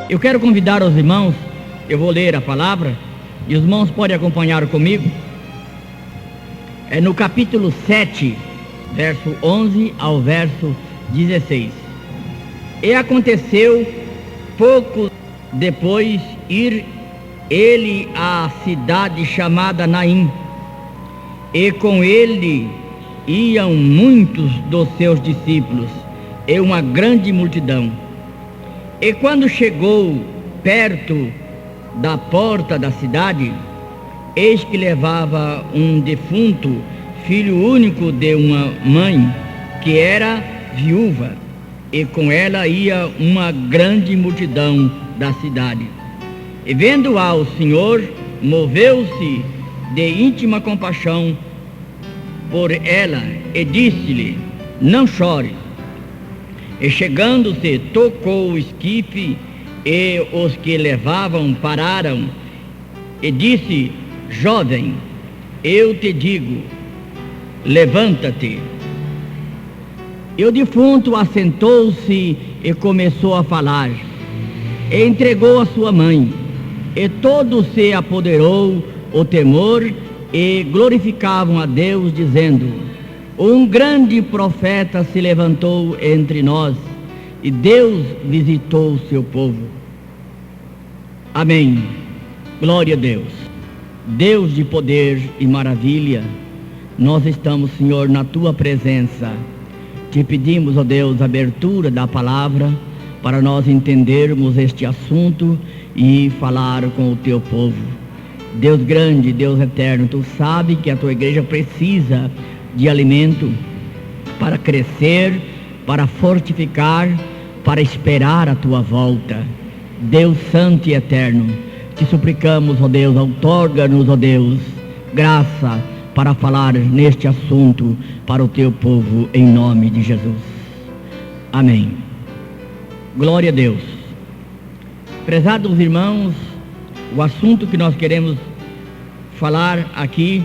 Eu quero convidar os irmãos, eu vou ler a palavra, e os irmãos podem acompanhar comigo. É no capítulo 7, verso 11 ao verso 16. E aconteceu, pouco depois, ir ele à cidade chamada Naim, e com ele iam muitos dos seus discípulos, e uma grande multidão. E quando chegou perto da porta da cidade, eis que levava um defunto, filho único de uma mãe, que era viúva, e com ela ia uma grande multidão da cidade. E vendo ao Senhor, moveu-se de íntima compaixão por ela, e disse-lhe: não chore. E chegando-se, tocou o esquife, e os que levavam pararam, e disse: jovem, eu te digo, levanta-te. E o defunto assentou-se e começou a falar, e entregou a sua mãe, e todo se apoderou o temor, e glorificavam a Deus, dizendo: um grande profeta se levantou entre nós, e Deus visitou o seu povo. Amém. Glória a Deus. Deus de poder e maravilha, nós estamos, Senhor, na Tua presença. Te pedimos, ó Deus, a abertura da palavra, para nós entendermos este assunto e falar com o Teu povo. Deus grande, Deus eterno, Tu sabes que a Tua igreja precisa de alimento para crescer, para fortificar, para esperar a Tua volta. Deus santo e eterno, te suplicamos, ó Deus, outorga-nos, ó Deus, graça para falar neste assunto para o Teu povo, em nome de Jesus. Amém. Glória a Deus. Prezados irmãos, o assunto que nós queremos falar aqui,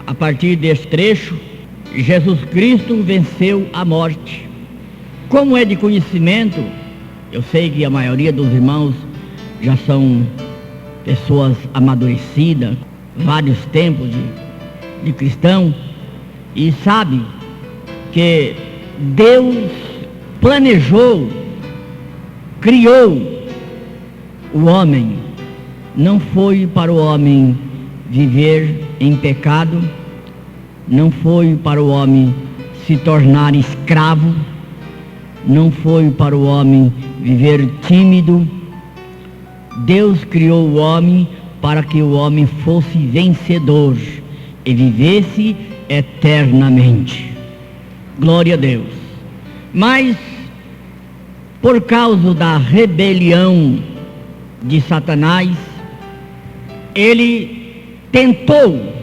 a partir deste trecho, Jesus Cristo venceu a morte. Como é de conhecimento, eu sei que a maioria dos irmãos já são pessoas amadurecidas, vários tempos de cristão, e sabe que Deus planejou, criou o homem. Não foi para o homem viver em pecado, não foi para o homem se tornar escravo, não foi para o homem viver tímido. Deus criou o homem para que o homem fosse vencedor e vivesse eternamente. Glória a Deus. Mas, por causa da rebelião de Satanás, ele tentou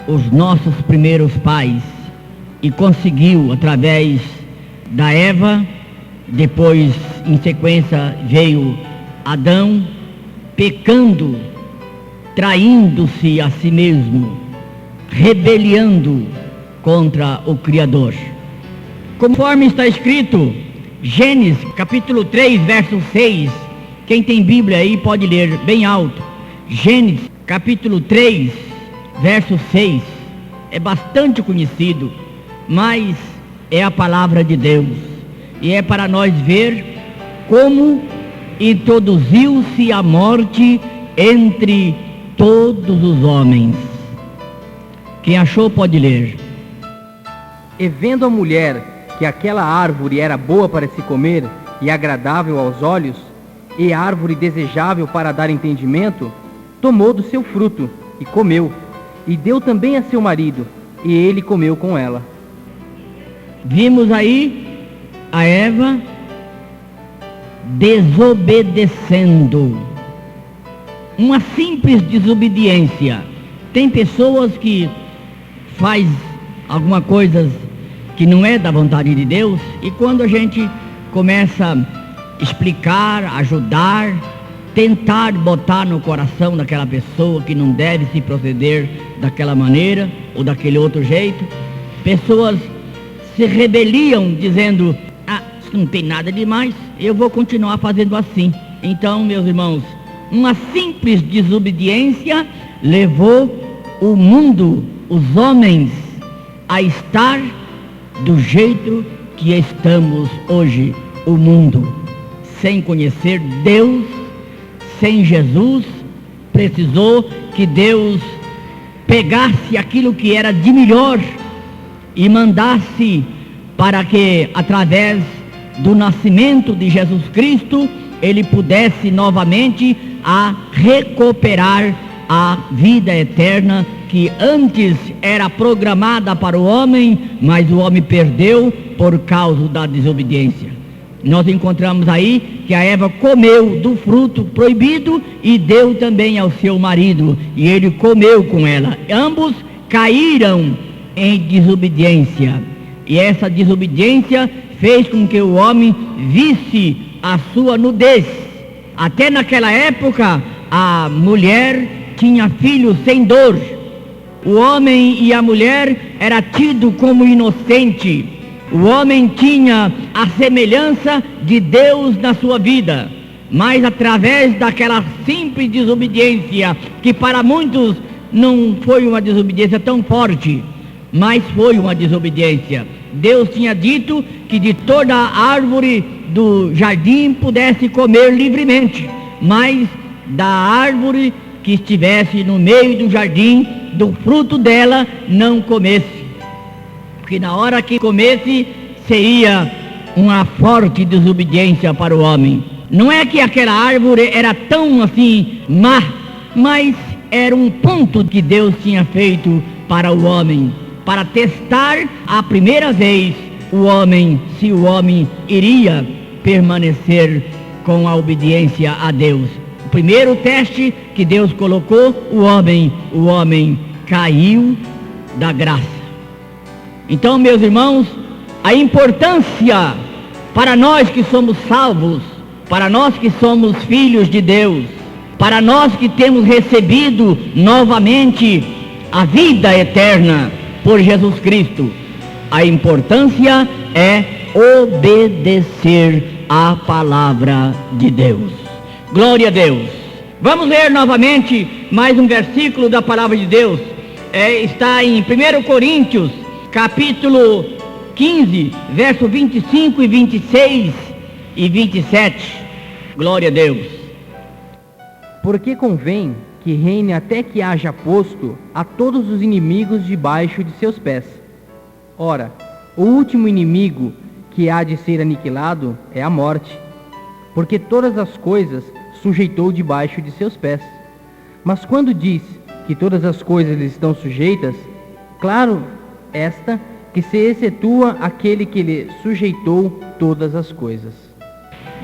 os nossos primeiros pais e conseguiu, através da Eva, depois em sequência veio Adão, pecando, traindo-se a si mesmo, rebeliando contra o Criador. Conforme está escrito, Gênesis capítulo 3, verso 6, quem tem Bíblia aí pode ler bem alto. Gênesis capítulo 3, verso 6, é bastante conhecido, mas é a palavra de Deus, e é para nós ver como introduziu-se a morte entre todos os homens. Quem achou pode ler. E vendo a mulher que aquela árvore era boa para se comer e agradável aos olhos, e árvore desejável para dar entendimento, tomou do seu fruto e comeu, e deu também a seu marido, e ele comeu com ela. Vimos aí a Eva desobedecendo, uma simples desobediência. Tem pessoas que faz alguma coisa que não é da vontade de Deus, e quando a gente começa a explicar, ajudar, tentar botar no coração daquela pessoa que não deve se proceder daquela maneira ou daquele outro jeito, pessoas se rebeliam dizendo: não tem nada demais, eu vou continuar fazendo assim. Então, meus irmãos, uma simples desobediência levou o mundo, os homens, a estar do jeito que estamos hoje. O mundo, sem conhecer Deus, sem Jesus, precisou que Deus pegasse aquilo que era de melhor e mandasse para que, através do nascimento de Jesus Cristo, ele pudesse novamente recuperar a vida eterna que antes era programada para o homem, mas o homem perdeu por causa da desobediência. Nós encontramos aí que a Eva comeu do fruto proibido e deu também ao seu marido, e ele comeu com ela. Ambos caíram em desobediência, e essa desobediência fez com que o homem visse a sua nudez. Até naquela época, a mulher tinha filhos sem dor. O homem e a mulher era tido como inocente. O homem tinha a semelhança de Deus na sua vida, mas através daquela simples desobediência, que para muitos não foi uma desobediência tão forte, mas foi uma desobediência. Deus tinha dito que de toda a árvore do jardim pudesse comer livremente, mas da árvore que estivesse no meio do jardim, do fruto dela não comesse, porque na hora que comesse seria uma forte desobediência para o homem. Não é que aquela árvore era tão assim má, mas era um ponto que Deus tinha feito para o homem, para testar a primeira vez o homem, se o homem iria permanecer com a obediência a Deus. O primeiro teste que Deus colocou, o homem caiu da graça. Então, meus irmãos, a importância para nós que somos salvos, para nós que somos filhos de Deus, para nós que temos recebido novamente a vida eterna por Jesus Cristo, a importância é obedecer a palavra de Deus. Glória a Deus. Vamos ler novamente mais um versículo da palavra de Deus. Está em 1 Coríntios, capítulo 15, verso 25 e 26 e 27. Glória a Deus. Porque convém que reine até que haja posto a todos os inimigos debaixo de seus pés. Ora, o último inimigo que há de ser aniquilado é a morte, porque todas as coisas sujeitou debaixo de seus pés. Mas quando diz que todas as coisas lhe estão sujeitas, claro esta que se excetua aquele que lhe sujeitou todas as coisas.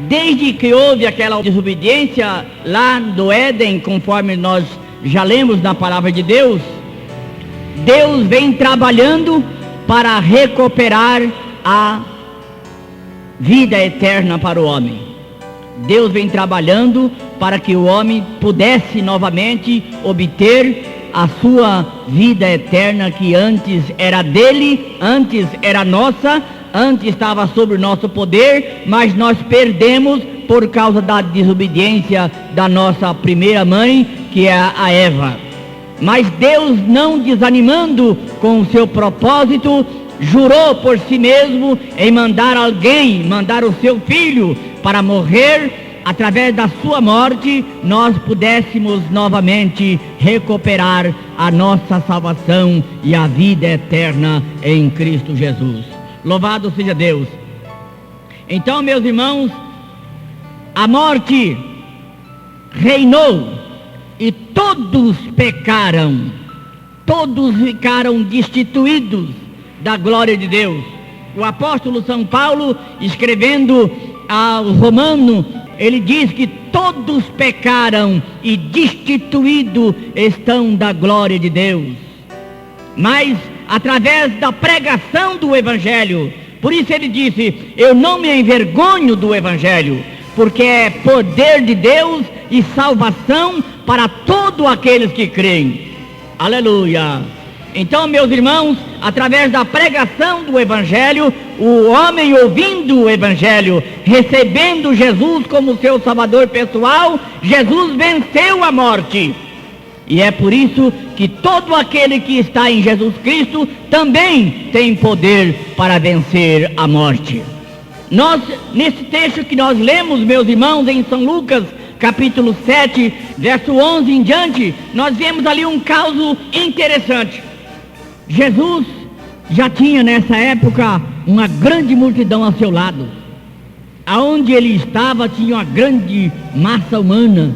Desde que houve aquela desobediência lá do Éden, conforme nós já lemos na palavra de Deus, Deus vem trabalhando para recuperar a vida eterna para o homem. Deus vem trabalhando para que o homem pudesse novamente obter a sua vida eterna, que antes era dele, antes era nossa, antes estava sob o nosso poder, mas nós perdemos por causa da desobediência da nossa primeira mãe, que é a Eva. Mas Deus, não desanimando com o seu propósito, jurou por si mesmo em mandar o seu filho para morrer. Através da sua morte nós pudéssemos novamente recuperar a nossa salvação e a vida eterna em Cristo Jesus. Louvado seja Deus. Então, meus irmãos, a morte reinou e todos pecaram, todos ficaram destituídos da glória de Deus. O apóstolo São Paulo, escrevendo aos Romanos, ele diz que todos pecaram e destituídos estão da glória de Deus. Mas através da pregação do Evangelho, por isso ele disse: eu não me envergonho do Evangelho, porque é poder de Deus e salvação para todos aqueles que creem. Aleluia! Então, meus irmãos, através da pregação do Evangelho, o homem ouvindo o Evangelho, recebendo Jesus como seu Salvador pessoal, Jesus venceu a morte. E é por isso que todo aquele que está em Jesus Cristo também tem poder para vencer a morte. Nós, nesse texto que nós lemos, meus irmãos, em São Lucas, capítulo 7, verso 11 em diante, nós vemos ali um caso interessante. Jesus já tinha nessa época uma grande multidão ao seu lado. Aonde ele estava tinha uma grande massa humana.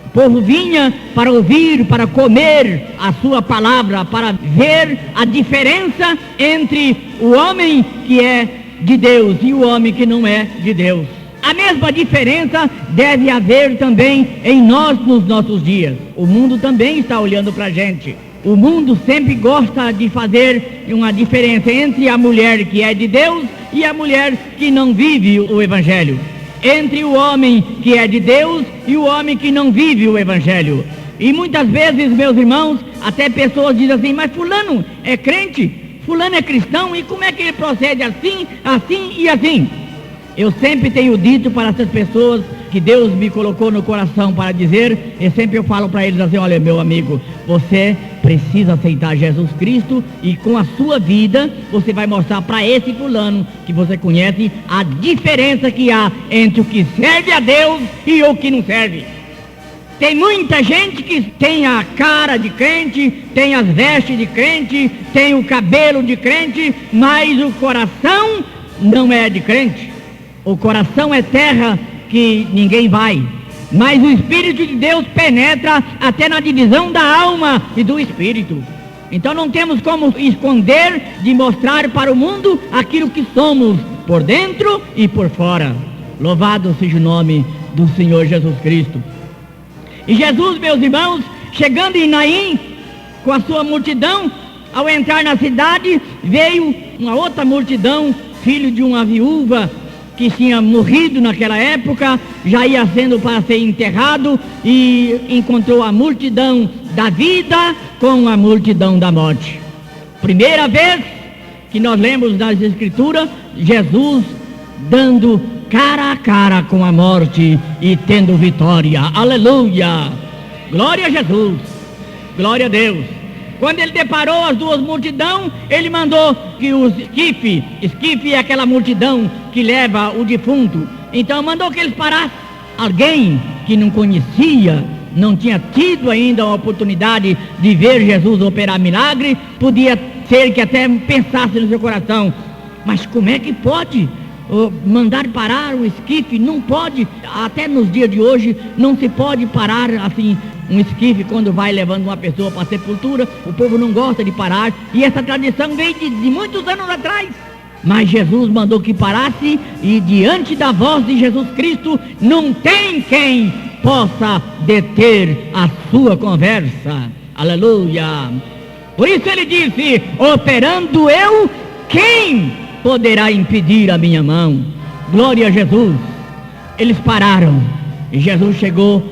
O povo vinha para ouvir, para comer a sua palavra, para ver a diferença entre o homem que é de Deus e o homem que não é de Deus. A mesma diferença deve haver também em nós nos nossos dias. O mundo também está olhando para a gente. O mundo sempre gosta de fazer uma diferença entre a mulher que é de Deus e a mulher que não vive o Evangelho. Entre o homem que é de Deus e o homem que não vive o Evangelho. E muitas vezes, meus irmãos, até pessoas dizem assim, mas fulano é crente, fulano é cristão, e como é que ele procede assim, assim e assim? Eu sempre tenho dito para essas pessoas que Deus me colocou no coração para dizer, e sempre eu falo para eles assim, olha meu amigo, você precisa aceitar Jesus Cristo e com a sua vida você vai mostrar para esse fulano que você conhece a diferença que há entre o que serve a Deus e o que não serve. Tem muita gente que tem a cara de crente, tem as vestes de crente, tem o cabelo de crente, mas o coração não é de crente. O coração é terra que ninguém vai, mas o Espírito de Deus penetra até na divisão da alma e do Espírito. Então não temos como esconder de mostrar para o mundo aquilo que somos, por dentro e por fora. Louvado seja o nome do Senhor Jesus Cristo. E Jesus, meus irmãos, chegando em Naim, com a sua multidão, ao entrar na cidade, veio uma outra multidão, filho de uma viúva, que tinha morrido naquela época, já ia sendo para ser enterrado, e encontrou a multidão da vida com a multidão da morte. Primeira vez que nós lemos nas Escrituras, Jesus dando cara a cara com a morte e tendo vitória. Aleluia! Glória a Jesus! Glória a Deus! Quando ele deparou as duas multidões, ele mandou que os esquife é aquela multidão que leva o defunto, então mandou que eles parassem. Alguém que não conhecia, não tinha tido ainda a oportunidade de ver Jesus operar milagre, podia ser que até pensasse no seu coração, mas como é que pode mandar parar o esquife? Não pode, até nos dias de hoje, não se pode parar assim, um esquife quando vai levando uma pessoa para a sepultura, o povo não gosta de parar, e essa tradição vem de muitos anos atrás. Mas Jesus mandou que parasse, e diante da voz de Jesus Cristo, não tem quem possa deter a sua conversa. Aleluia! Por isso ele disse, operando eu, quem poderá impedir a minha mão? Glória a Jesus! Eles pararam, e Jesus chegou,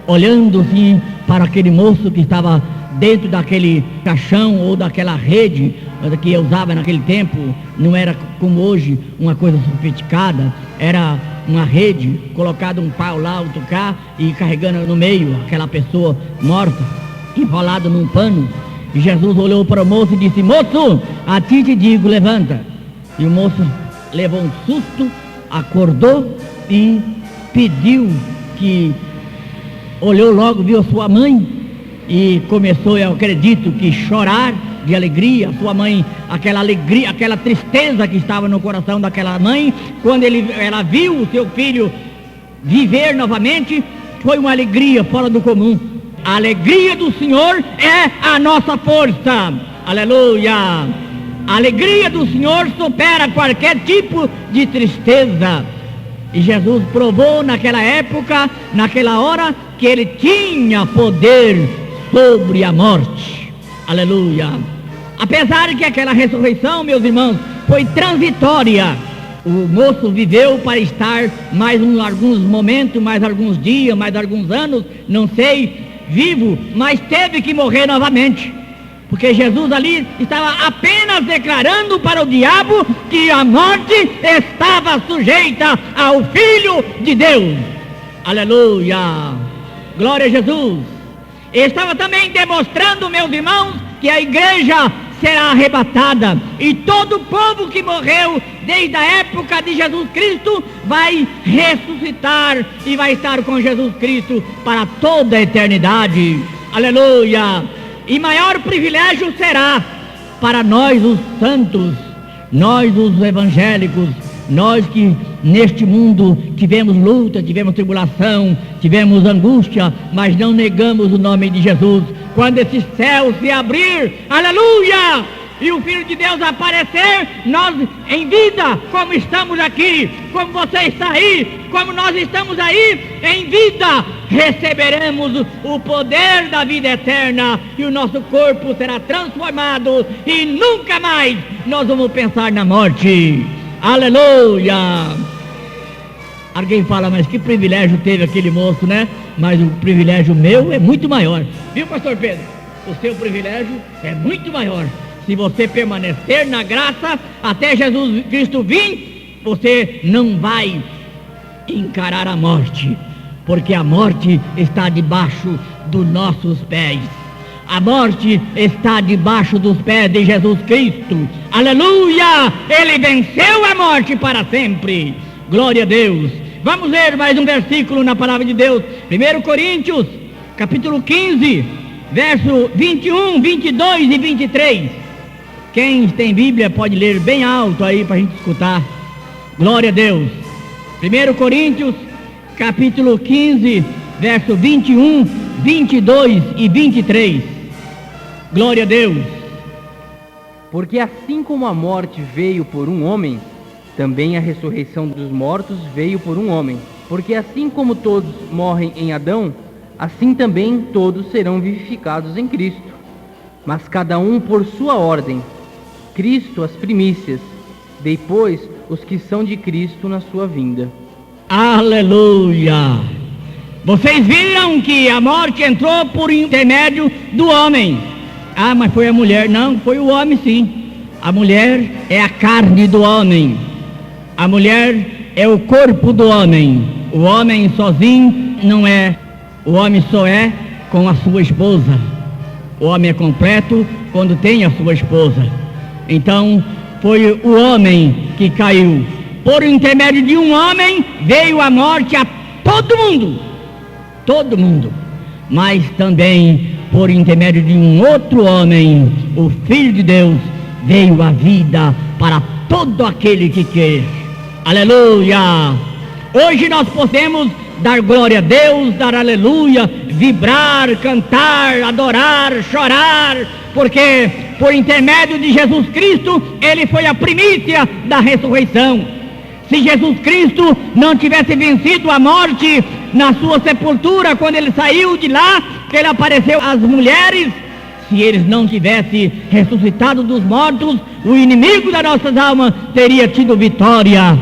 olhando assim para aquele moço que estava dentro daquele caixão ou daquela rede que usava naquele tempo. Não era como hoje uma coisa sofisticada, era uma rede, colocado um pau lá, outro cá, e carregando no meio aquela pessoa morta, enrolada num pano. E Jesus olhou para o moço e disse, moço, a ti te digo, levanta. E o moço levou um susto, acordou e pediu que, olhou logo, viu a sua mãe e começou, eu acredito que chorar de alegria. Sua mãe, aquela alegria, aquela tristeza que estava no coração daquela mãe, quando ela viu o seu filho viver novamente, foi uma alegria fora do comum. A alegria do Senhor é a nossa força. Aleluia! A alegria do Senhor supera qualquer tipo de tristeza. E Jesus provou naquela época, naquela hora, que ele tinha poder sobre a morte. Aleluia! Apesar de que aquela ressurreição, meus irmãos, foi transitória, o moço viveu para estar mais alguns momentos, mais alguns dias, mais alguns anos, não sei, vivo, mas teve que morrer novamente. Porque Jesus ali estava apenas declarando para o diabo que a morte estava sujeita ao Filho de Deus. Aleluia! Glória a Jesus! Estava também demonstrando, meus irmãos, que a igreja será arrebatada e todo o povo que morreu desde a época de Jesus Cristo vai ressuscitar e vai estar com Jesus Cristo para toda a eternidade. Aleluia! E maior privilégio será para nós os santos, nós os evangélicos, nós que neste mundo tivemos luta, tivemos tribulação, tivemos angústia, mas não negamos o nome de Jesus. Quando esse céu se abrir, aleluia, e o Filho de Deus aparecer, nós em vida, como estamos aqui, como você está aí, como nós estamos aí, em vida, receberemos o poder da vida eterna e o nosso corpo será transformado e nunca mais nós vamos pensar na morte. Aleluia! Alguém fala, mas que privilégio teve aquele moço, né? Mas o privilégio meu é muito maior. Viu, pastor Pedro? O seu privilégio é muito maior. Se você permanecer na graça até Jesus Cristo vir, você não vai encarar a morte, porque a morte está debaixo dos nossos pés. A morte está debaixo dos pés de Jesus Cristo. Aleluia! Ele venceu a morte para sempre. Glória a Deus. Vamos ler mais um versículo na palavra de Deus. 1 Coríntios, capítulo 15, verso 21, 22 e 23. Quem tem Bíblia pode ler bem alto aí para a gente escutar. Glória a Deus. 1 Coríntios, capítulo 15, verso 21, 22 e 23. Glória a Deus. Porque assim como a morte veio por um homem, também a ressurreição dos mortos veio por um homem. Porque assim como todos morrem em Adão, assim também todos serão vivificados em Cristo. Mas cada um por sua ordem. Cristo as primícias, depois os que são de Cristo na sua vinda. Aleluia! Vocês viram que a morte entrou por intermédio do homem. Ah, mas foi a mulher. Não, foi o homem sim. A mulher é a carne do homem. A mulher é o corpo do homem. O homem sozinho não é. O homem só é com a sua esposa. O homem é completo quando tem a sua esposa. Então, foi o homem que caiu. Por intermédio de um homem, veio a morte a todo mundo. Todo mundo. Mas também, por intermédio de um outro homem, o Filho de Deus, veio a vida para todo aquele que quer. Aleluia! Hoje nós podemos dar glória a Deus, dar aleluia, vibrar, cantar, adorar, chorar, porque por intermédio de Jesus Cristo, Ele foi a primícia da ressurreição. Se Jesus Cristo não tivesse vencido a morte na sua sepultura, quando Ele saiu de lá, que Ele apareceu às mulheres, se eles não tivessem ressuscitado dos mortos, o inimigo das nossas almas teria tido vitória.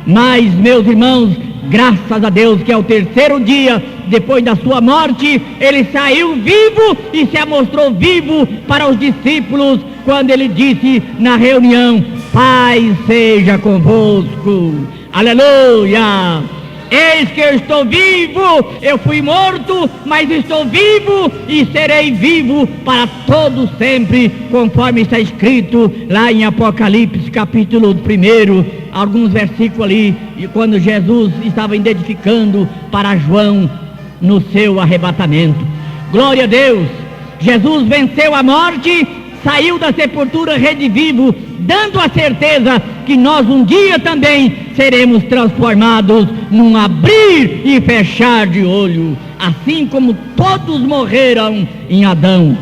Mas, meus irmãos, graças a Deus que ao terceiro dia, depois da sua morte, Ele saiu vivo e se mostrou vivo para os discípulos, quando Ele disse na reunião: paz seja convosco. Aleluia! Eis que eu estou vivo, eu fui morto, mas estou vivo e serei vivo para todo sempre, conforme está escrito lá em Apocalipse capítulo 1, alguns versículos ali, e quando Jesus estava identificando para João no seu arrebatamento. Glória a Deus! Jesus venceu a morte, saiu da sepultura redivivo, dando a certeza que nós um dia também seremos transformados num abrir e fechar de olho. Assim como todos morreram em Adão,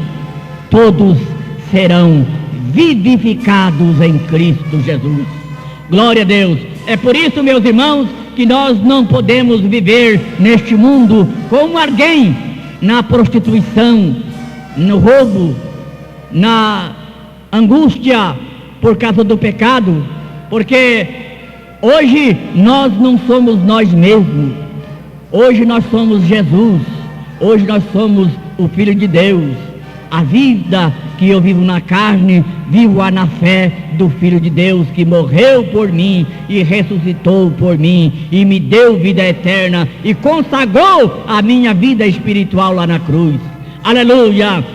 todos serão vivificados em Cristo Jesus. Glória a Deus! É por isso, meus irmãos, que nós não podemos viver neste mundo como alguém na prostituição, no roubo, na angústia por causa do pecado, porque hoje nós não somos nós mesmos, hoje nós somos Jesus, hoje nós somos o Filho de Deus. A vida que eu vivo na carne, vivo na fé do Filho de Deus que morreu por mim e ressuscitou por mim e me deu vida eterna e consagrou a minha vida espiritual lá na cruz. Aleluia!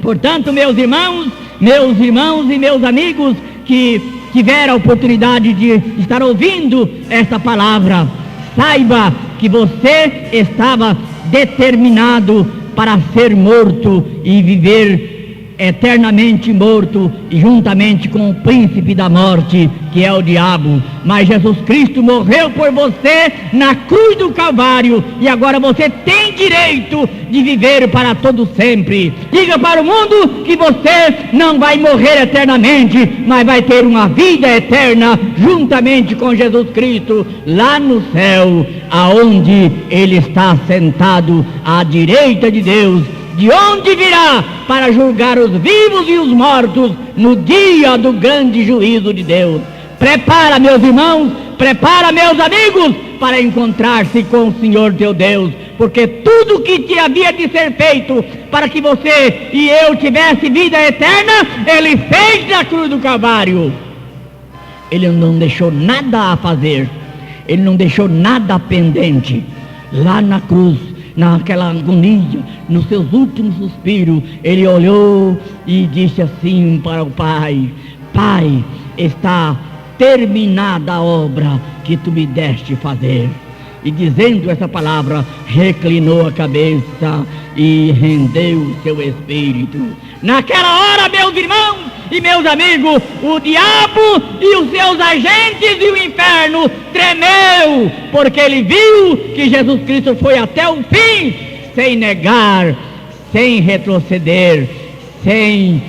Portanto, meus irmãos e meus amigos que tiveram a oportunidade de estar ouvindo essa palavra, saiba que você estava determinado para ser morto e viver eternamente morto, juntamente com o príncipe da morte, que é o diabo. Mas Jesus Cristo morreu por você na cruz do Calvário, e agora você tem direito de viver para todo sempre. Diga para o mundo que você não vai morrer eternamente, mas vai ter uma vida eterna juntamente com Jesus Cristo lá no céu, aonde Ele está sentado à direita de Deus, de onde virá para julgar os vivos e os mortos no dia do grande juízo de Deus. Prepara, meus irmãos, prepara, meus amigos, para encontrar-se com o Senhor teu Deus, porque tudo que te havia de ser feito para que você e eu tivesse vida eterna, Ele fez na cruz do Calvário. Ele não deixou nada a fazer, Ele não deixou nada pendente. Lá na cruz, naquela agonia, nos seus últimos suspiros, Ele olhou e disse assim para o Pai: Pai, está terminada a obra que tu me deste fazer. E dizendo essa palavra, reclinou a cabeça e rendeu o seu espírito. Naquela hora, meus irmãos e meus amigos, o diabo e os seus agentes e o inferno tremeu, porque ele viu que Jesus Cristo foi até o fim, sem negar, sem retroceder, sem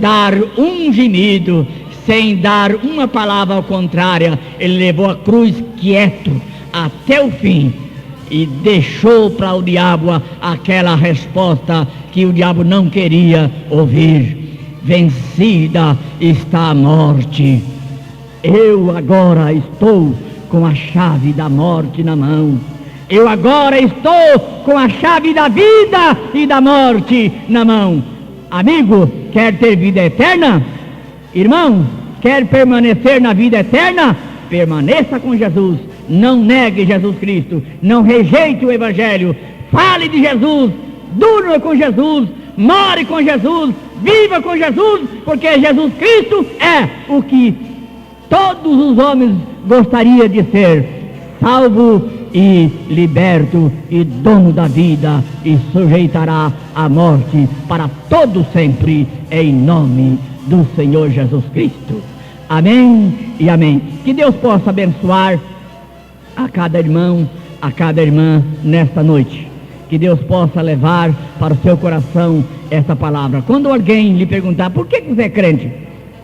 dar um gemido, sem dar uma palavra ao contrário. Ele levou a cruz quieto até o fim e deixou para o diabo aquela resposta que o diabo não queria ouvir: vencida está a morte. Eu agora estou com a chave da morte na mão. Eu agora estou com a chave da vida e da morte na mão. Amigo, quer ter vida eterna? Irmão, quer permanecer na vida eterna? Permaneça com Jesus. Não negue Jesus Cristo, não rejeite o Evangelho, fale de Jesus, durma com Jesus, more com Jesus, viva com Jesus, porque Jesus Cristo é o que todos os homens gostariam de ser: salvo e liberto e dono da vida, e sujeitará a morte para todo sempre, em nome do Senhor Jesus Cristo. Amém e amém. Que Deus possa abençoar a cada irmão, a cada irmã nesta noite. Que Deus possa levar para o seu coração esta palavra. Quando alguém lhe perguntar: por que você é crente?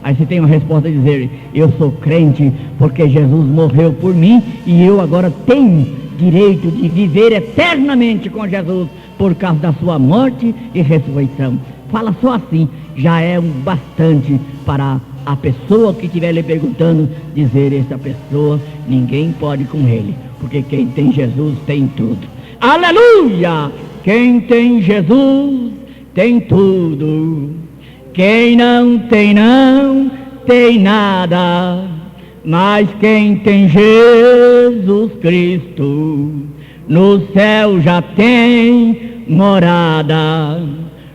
Aí você tem uma resposta a dizer: eu sou crente porque Jesus morreu por mim e eu agora tenho direito de viver eternamente com Jesus por causa da sua morte e ressurreição. Fala só assim, já é um bastante para a pessoa que estiver lhe perguntando dizer: essa pessoa, ninguém pode com ele, porque quem tem Jesus tem tudo. Aleluia! Quem tem Jesus tem tudo. Quem não tem nada. Mas quem tem Jesus Cristo, no céu já tem morada.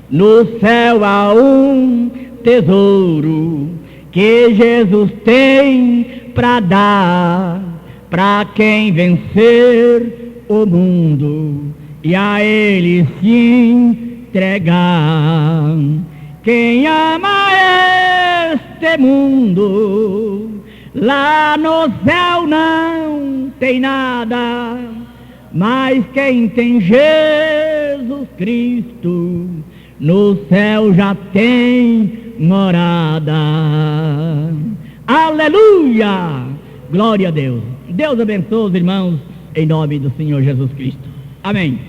No céu há um tesouro que Jesus tem para dar, para quem vencer o mundo e a Ele se entregar. Quem ama este mundo, lá no céu não tem nada, mas quem tem Jesus Cristo, no céu já tem morada. Aleluia! Glória a Deus. Deus abençoe os irmãos em nome do Senhor Jesus Cristo. Amém.